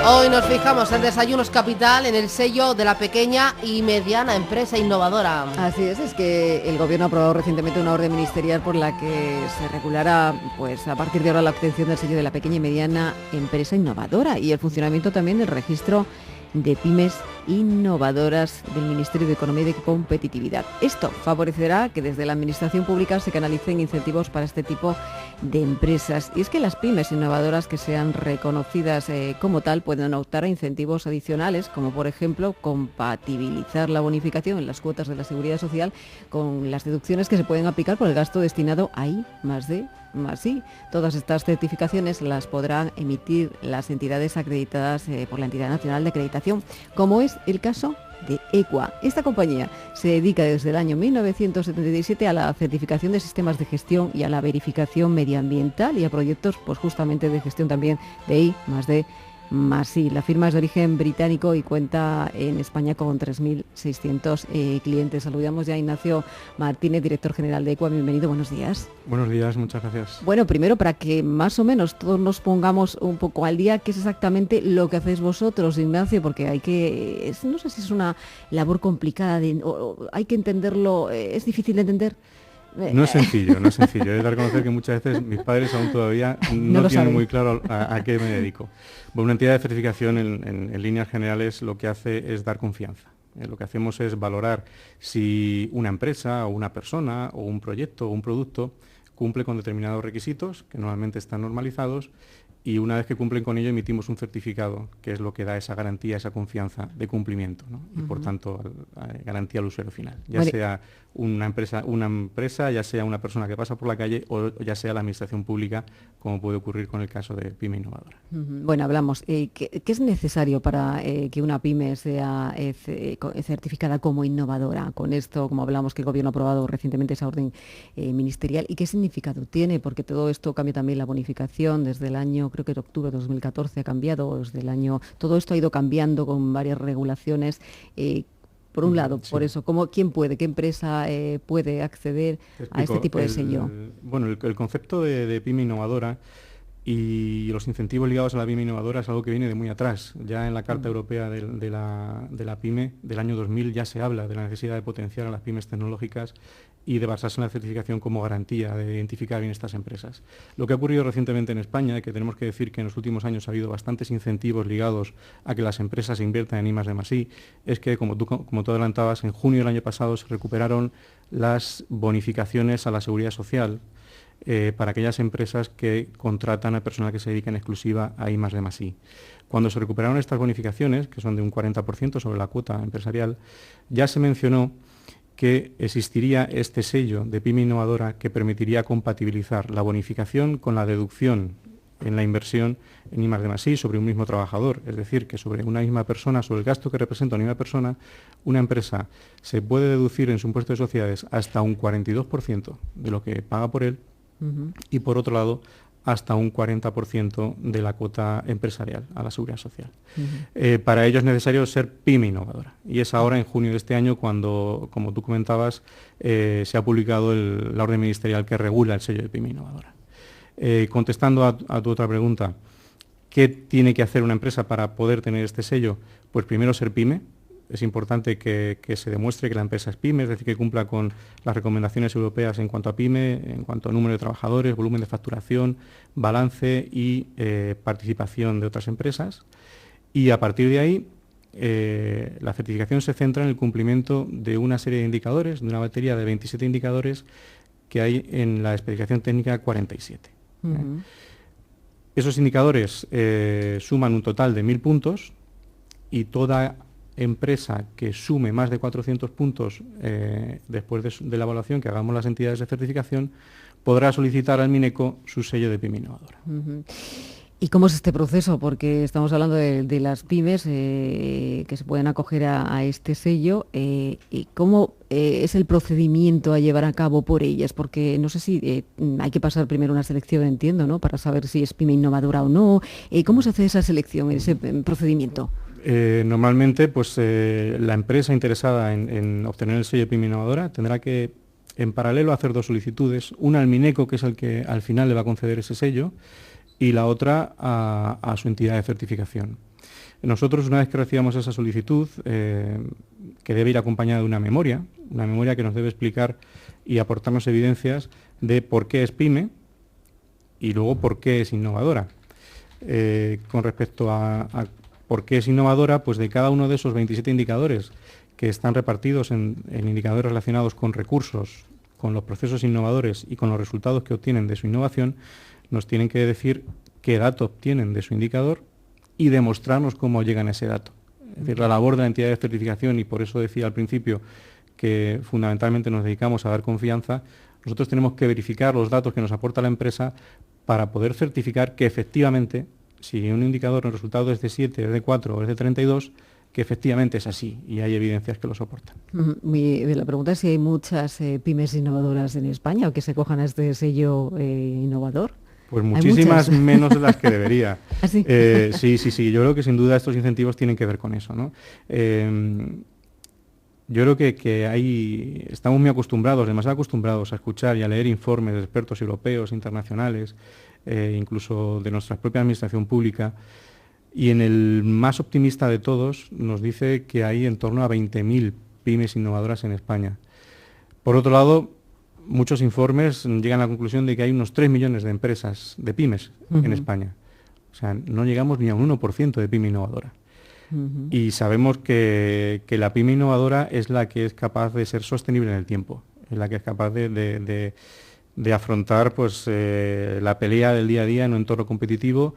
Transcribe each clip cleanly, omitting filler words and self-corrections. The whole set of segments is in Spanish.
Hoy nos fijamos en Desayunos Capital en el sello de la pequeña y mediana empresa innovadora. Así es que el Gobierno ha aprobado recientemente una orden ministerial por la que se regulará, pues a partir de ahora, la obtención del sello de la pequeña y mediana empresa innovadora y el funcionamiento también del registro de pymes innovadoras del Ministerio de Economía y de Competitividad. Esto favorecerá que desde la Administración Pública se canalicen incentivos para este tipo de empresas. Y es que las pymes innovadoras que sean reconocidas como tal pueden optar a incentivos adicionales, como por ejemplo compatibilizar la bonificación en las cuotas de la Seguridad Social con las deducciones que se pueden aplicar por el gasto destinado a I+D+I. Todas estas certificaciones las podrán emitir las entidades acreditadas por la Entidad Nacional de Acreditación, como es el caso de EQUA. Esta compañía se dedica desde el año 1977 a la certificación de sistemas de gestión y a la verificación medioambiental y a proyectos pues justamente de gestión también de I+D+I. La firma es de origen británico y cuenta en España con 3.600 clientes. Saludamos ya a Ignacio Martínez, director general de EQUA. Bienvenido, buenos días. Buenos días, muchas gracias. Bueno, primero, para que más o menos todos nos pongamos un poco al día, ¿qué es exactamente lo que hacéis vosotros, Ignacio? Porque no sé si es una labor complicada, hay que entenderlo, es difícil de entender. No es sencillo. He de dar a conocer que muchas veces mis padres aún todavía no tienen saben muy claro a qué me dedico. Bueno, una entidad de certificación en líneas generales lo que hace es dar confianza. Lo que hacemos es valorar si una empresa o una persona o un proyecto o un producto cumple con determinados requisitos que normalmente están normalizados, y una vez que cumplen con ello emitimos un certificado, que es lo que da esa garantía, esa confianza de cumplimiento, ¿no? Y por tanto garantía al usuario final, sea una empresa, ya sea una persona que pasa por la calle o ya sea la administración pública, como puede ocurrir con el caso de Pyme Innovadora. Bueno, hablamos, ¿qué es necesario para que una pyme sea certificada como innovadora? Con esto, como hablamos, que el Gobierno ha aprobado recientemente esa orden ministerial, ¿y qué significado tiene? Porque todo esto cambia también la bonificación desde el año, creo que en octubre de 2014 ha cambiado, todo esto ha ido cambiando con varias regulaciones. Por un lado, sí. Por eso, ¿qué empresa puede acceder a este tipo de sello? Bueno, el concepto de pyme innovadora y los incentivos ligados a la pyme innovadora es algo que viene de muy atrás. Ya en la Carta Europea de la Pyme del año 2000 ya se habla de la necesidad de potenciar a las pymes tecnológicas y de basarse en la certificación como garantía de identificar bien estas empresas. Lo que ha ocurrido recientemente en España, que tenemos que decir que en los últimos años ha habido bastantes incentivos ligados a que las empresas inviertan en I+D+I, es que, como tú adelantabas, en junio del año pasado se recuperaron las bonificaciones a la Seguridad Social para aquellas empresas que contratan a personal que se dedica en exclusiva a I+D+I. Cuando se recuperaron estas bonificaciones, que son de un 40% sobre la cuota empresarial, ya se mencionó que existiría este sello de pyme innovadora que permitiría compatibilizar la bonificación con la deducción en la inversión en I+D+I sobre un mismo trabajador. Es decir, que sobre una misma persona, sobre el gasto que representa una misma persona, una empresa se puede deducir en su impuesto de sociedades hasta un 42% de lo que paga por él, y por otro lado hasta un 40% de la cuota empresarial a la Seguridad Social. Para ello es necesario ser pyme innovadora, y es ahora en junio de este año cuando, como tú comentabas, se ha publicado la orden ministerial que regula el sello de pyme innovadora. Contestando a tu otra pregunta, ¿qué tiene que hacer una empresa para poder tener este sello? Pues primero ser pyme. Es importante que se demuestre que la empresa es pyme, es decir, que cumpla con las recomendaciones europeas en cuanto a pyme, en cuanto a número de trabajadores, volumen de facturación, balance y participación de otras empresas. Y a partir de ahí, la certificación se centra en el cumplimiento de una serie de indicadores, de una batería de 27 indicadores que hay en la especificación técnica 47. Esos indicadores suman un total de 1.000 puntos, y toda empresa que sume más de 400 puntos después de la evaluación que hagamos las entidades de certificación podrá solicitar al Mineco su sello de pyme innovadora. ¿Y cómo es este proceso? Porque estamos hablando de las pymes que se pueden acoger a este sello. ¿Y cómo es el procedimiento a llevar a cabo por ellas? Porque no sé si hay que pasar primero una selección, entiendo, ¿no? Para saber si es pyme innovadora o no. ¿Cómo se hace esa selección, ese procedimiento? Normalmente, pues la empresa interesada en obtener el sello de pyme innovadora tendrá que, en paralelo, hacer dos solicitudes. Una al Mineco, que es el que al final le va a conceder ese sello, y la otra a su entidad de certificación. Nosotros, una vez que recibamos esa solicitud, que debe ir acompañada de una memoria que nos debe explicar y aportarnos evidencias de por qué es PYME y luego por qué es innovadora. Con respecto a por qué es innovadora, pues de cada uno de esos 27 indicadores que están repartidos en indicadores relacionados con recursos, con los procesos innovadores y con los resultados que obtienen de su innovación, nos tienen que decir qué dato obtienen de su indicador y demostrarnos cómo llegan a ese dato. Es decir, la labor de la entidad de certificación, y por eso decía al principio que fundamentalmente nos dedicamos a dar confianza, nosotros tenemos que verificar los datos que nos aporta la empresa para poder certificar que efectivamente, si un indicador en resultado es de 7, es de 4 o es de 32, que efectivamente es así y hay evidencias que lo soportan. La pregunta es si hay muchas pymes innovadoras en España o que se cojan a este sello innovador. Pues muchísimas menos de las que debería. ¿Ah, sí? Sí. Yo creo que sin duda estos incentivos tienen que ver con eso, ¿no? Yo creo que estamos muy acostumbrados, demasiado acostumbrados a escuchar y a leer informes de expertos europeos, internacionales, incluso de nuestra propia administración pública, y en el más optimista de todos nos dice que hay en torno a 20.000 pymes innovadoras en España. Por otro lado, muchos informes llegan a la conclusión de que hay unos 3 millones de empresas, de pymes, en España. O sea, no llegamos ni a un 1% de pyme innovadora. Y sabemos que la pyme innovadora es la que es capaz de ser sostenible en el tiempo, es la que es capaz de afrontar pues, la pelea del día a día en un entorno competitivo,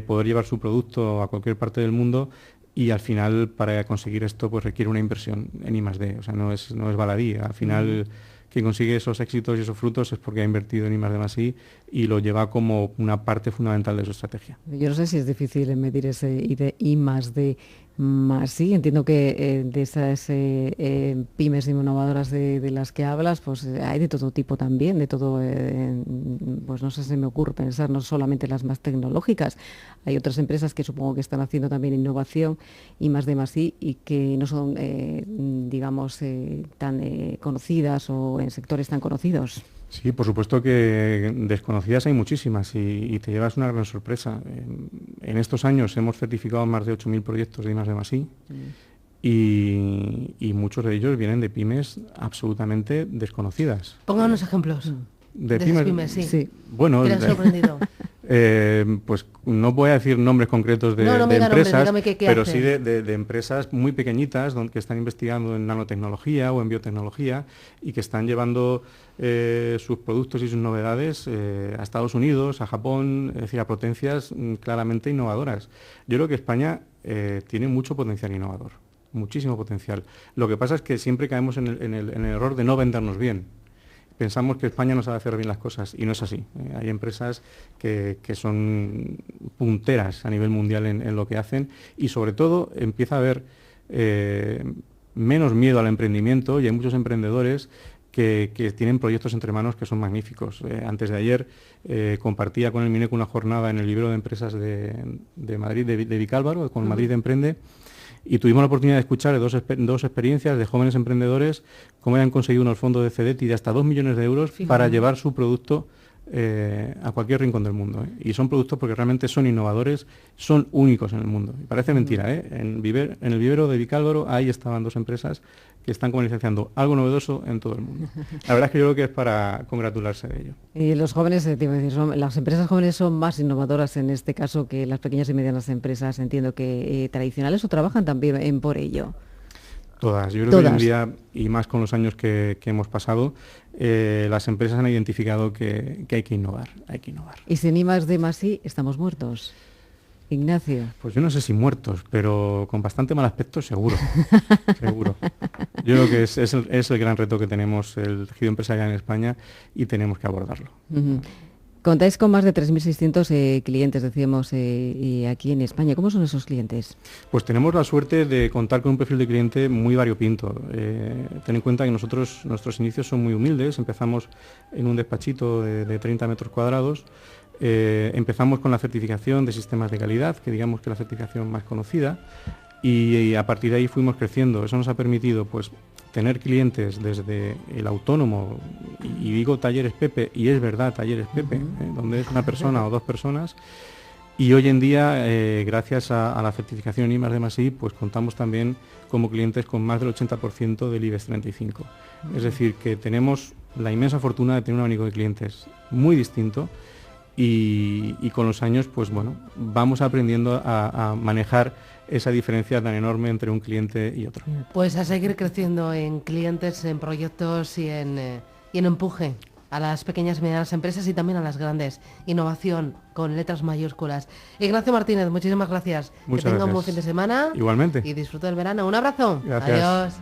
poder llevar su producto a cualquier parte del mundo, y al final para conseguir esto pues requiere una inversión en I+D, o sea, no es baladí. Al final quien consigue esos éxitos y esos frutos es porque ha invertido en I+D+I y lo lleva como una parte fundamental de su estrategia. Yo no sé si es difícil medir ese I+D+I. Entiendo que de esas pymes innovadoras de las que hablas, pues hay de todo tipo también, de todo, pues no sé, se me ocurre pensar, no solamente las más tecnológicas, hay otras empresas que supongo que están haciendo también innovación I+D+I y que no son, digamos, tan conocidas o en sectores tan conocidos. Sí, por supuesto que desconocidas hay muchísimas y te llevas una gran sorpresa. En estos años hemos certificado más de 8.000 proyectos de I+D+I y muchos de ellos vienen de pymes absolutamente desconocidas. Ponga unos ejemplos de pymes, sí. Bueno, ¿Te han sorprendido? Pues no voy a decir nombres concretos de empresas, ¿qué pero hacen? sí de empresas muy pequeñitas que están investigando en nanotecnología o en biotecnología y que están llevando sus productos y sus novedades a Estados Unidos, a Japón, es decir, a potencias claramente innovadoras. Yo creo que España tiene mucho potencial innovador, muchísimo potencial. Lo que pasa es que siempre caemos en el error de no vendernos bien. Pensamos que España no sabe hacer bien las cosas y no es así. Hay empresas que son punteras a nivel mundial en lo que hacen y sobre todo empieza a haber menos miedo al emprendimiento y hay muchos emprendedores que tienen proyectos entre manos que son magníficos. Antes de ayer compartía con el MINECO una jornada en el vivero de empresas de Madrid, de Vicálvaro, con Madrid Emprende, y tuvimos la oportunidad de escuchar dos experiencias de jóvenes emprendedores, cómo habían conseguido unos fondos de FEDETI de hasta 2 millones de euros para llevar su producto a cualquier rincón del mundo. Y son productos porque realmente son innovadores, son únicos en el mundo. Y parece mentira, en el vivero de Vicálvaro ahí estaban 2 empresas que están comercializando algo novedoso en todo el mundo. La verdad es que yo creo que es para congratularse de ello. Y los jóvenes, las empresas jóvenes son más innovadoras en este caso que las pequeñas y medianas empresas, entiendo que tradicionales, o trabajan también por ello. Todas. Yo creo que hoy en día, y más con los años que hemos pasado, las empresas han identificado que hay que innovar, Y sin I+D+I estamos muertos. Ignacio. Pues yo no sé si muertos, pero con bastante mal aspecto seguro. Seguro. Yo creo que es el gran reto que tenemos el tejido empresarial en España y tenemos que abordarlo. Contáis con más de 3.600 clientes, decíamos, aquí en España. ¿Cómo son esos clientes? Pues tenemos la suerte de contar con un perfil de cliente muy variopinto. Ten en cuenta que nuestros inicios son muy humildes. Empezamos en un despachito de 30 metros cuadrados. Empezamos con la certificación de sistemas de calidad, que digamos que es la certificación más conocida, y a partir de ahí fuimos creciendo. Eso nos ha permitido pues tener clientes desde el autónomo, y digo Talleres Pepe, y es verdad, Talleres Pepe, donde es una persona o dos personas, y hoy en día, gracias a la certificación I+D+I, pues contamos también como clientes con más del 80% del IBEX 35. Es decir, que tenemos la inmensa fortuna de tener un abanico de clientes muy distinto y con los años, pues bueno, vamos aprendiendo a manejar esa diferencia tan enorme entre un cliente y otro. Pues a seguir creciendo en clientes, en proyectos y en empuje a las pequeñas y medianas empresas y también a las grandes. Innovación con letras mayúsculas. Ignacio Martínez, muchísimas gracias. Muchas que tenga gracias. un buen fin de semana. Igualmente. Y disfrute del verano. Un abrazo. Gracias. Adiós.